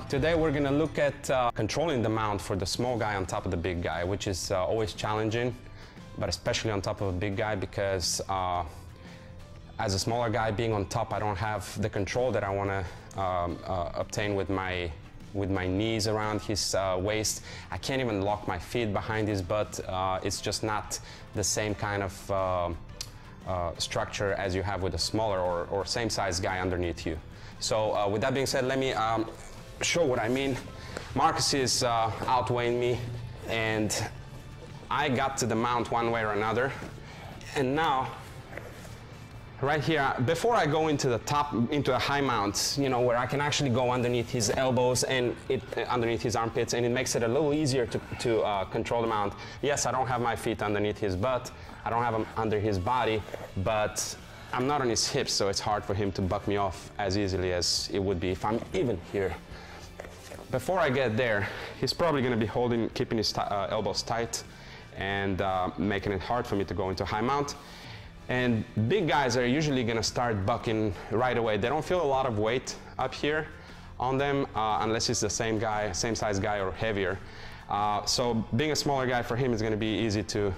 Today we're going to look at controlling the mount for the small guy on top of the big guy, which is always challenging, but especially on top of a big guy because as a smaller guy being on top, I don't have the control that I want to obtain with my knees around his waist. I can't even lock my feet behind his butt. It's just not the same kind of structure as you have with a smaller or same size guy underneath you. So with that being said, let me show what I mean. Marcus is outweighing me, and I got to the mount one way or another. And now, right here, before I go into the top, into a high mount, you know, where I can actually go underneath his elbows and underneath his armpits, and it makes it a little easier to control the mount. Yes, I don't have my feet underneath his butt, I don't have them under his body, but I'm not on his hips, so it's hard for him to buck me off as easily as it would be if I'm even here. Before I get there, he's probably going to be keeping his elbows tight and making it hard for me to go into high mount. And big guys are usually going to start bucking right away. They don't feel a lot of weight up here on them unless it's the same guy, same size guy or heavier. So being a smaller guy for him is going to be easy to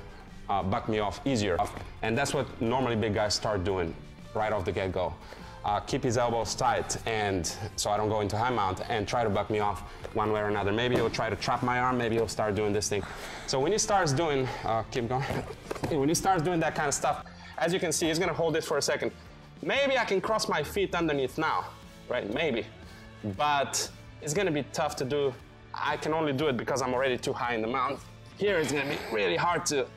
buck me off easier. And that's what normally big guys start doing right off the get-go. Keep his elbows tight, and so I don't go into high mount, and try to buck me off one way or another. Maybe he'll try to trap my arm, maybe he'll start doing this thing. So when he starts doing, keep going. When he starts doing that kind of stuff, as you can see, he's gonna hold this for a second. Maybe I can cross my feet underneath now, right? Maybe, but it's gonna be tough to do. I can only do it because I'm already too high in the mount. Here it's gonna be really hard to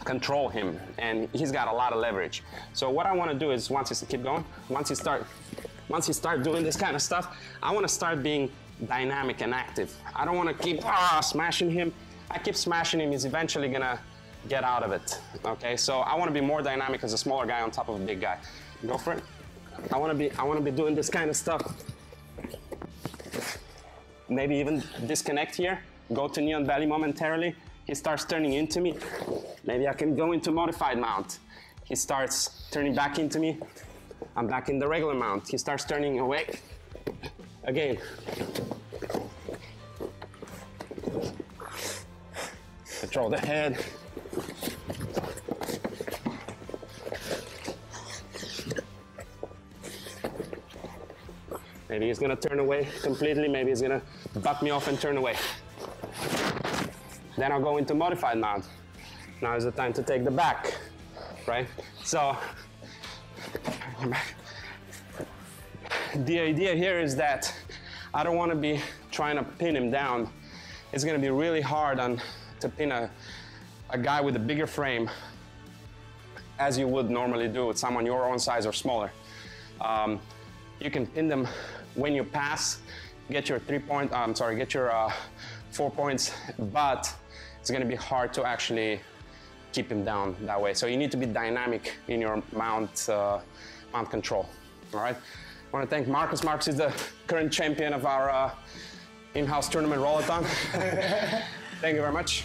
control him, and he's got a lot of leverage. So what I want to do is once he start doing this kind of stuff, I want to start being dynamic and active. I don't want to keep smashing him. I keep smashing him, he's eventually gonna get out of it. Okay, so I want to be more dynamic as a smaller guy on top of a big guy. Go for it. I want to be doing this kind of stuff. Maybe even disconnect here, go to knee on belly momentarily. He starts turning into me. Maybe I can go into modified mount. He starts turning back into me. I'm back in the regular mount. He starts turning away. Again. Control the head. Maybe he's gonna turn away completely. Maybe he's gonna buck me off and turn away. Then I'll go into modified mount. Now is the time to take the back, right? So, the idea here is that I don't want to be trying to pin him down. It's going to be really hard to pin a guy with a bigger frame as you would normally do with someone your own size or smaller. You can pin them when you pass, get your 4 points, but it's going to be hard to actually keep him down that way. So you need to be dynamic in your mount control. All right. I want to thank Marcus. Marcus is the current champion of our in-house tournament rollathon. Thank you very much.